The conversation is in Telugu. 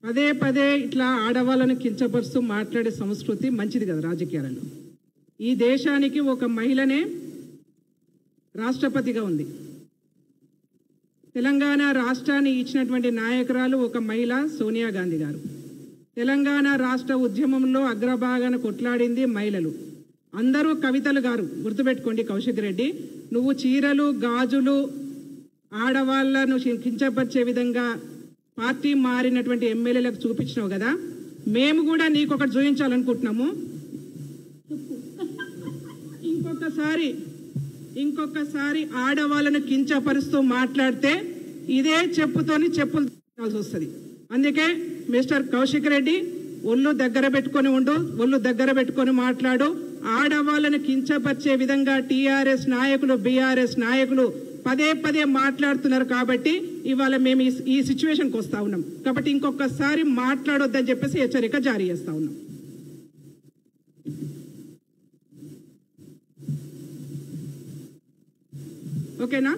పదే పదే ఇట్లా ఆడవాళ్ళను కించపరుస్తూ మాట్లాడే సంస్కృతి మంచిది కదా రాజకీయాలలో. ఈ దేశానికి ఒక మహిళనే రాష్ట్రపతిగా ఉంది. తెలంగాణ రాష్ట్రాన్ని ఇచ్చినటువంటి నాయకురాలు ఒక మహిళ సోనియా గాంధీ గారు. తెలంగాణ రాష్ట్ర ఉద్యమంలో అగ్రభాగాన కొట్లాడింది మహిళలు. అందరూ కవితలు గారు. గుర్తుపెట్టుకోండి కౌశిక్ రెడ్డి, నువ్వు చీరలు గాజులు ఆడవాళ్లను కించపరిచే విధంగా పార్టీ మారినటువంటి ఎమ్మెల్యేలకు చూపించినావు కదా, మేము కూడా నీకు ఒకటి చూపించాలనుకుంటున్నాము. ఇంకొకసారి ఆడవాళ్ళను కించపరుస్తూ మాట్లాడితే ఇదే చెప్పుతోని చెప్పులు తీయాల్సి వస్తుంది. అందుకే మిస్టర్ కౌశిక్ రెడ్డి ఒళ్ళు దగ్గర పెట్టుకొని ఉండు, ఒళ్ళు దగ్గర పెట్టుకొని మాట్లాడు. ఆడవాళ్ళను కించపరిచే విధంగా టీఆర్ఎస్ నాయకులు బీఆర్ఎస్ నాయకులు పదే పదే మాట్లాడుతున్నారు కాబట్టి ఇవాళ మేము ఈ సిచ్యువేషన్కి వస్తా ఉన్నాం. కాబట్టి ఇంకొకసారి మాట్లాడొద్దని చెప్పేసి హెచ్చరిక జారీ చేస్తా ఉన్నాం. ఓకేనా?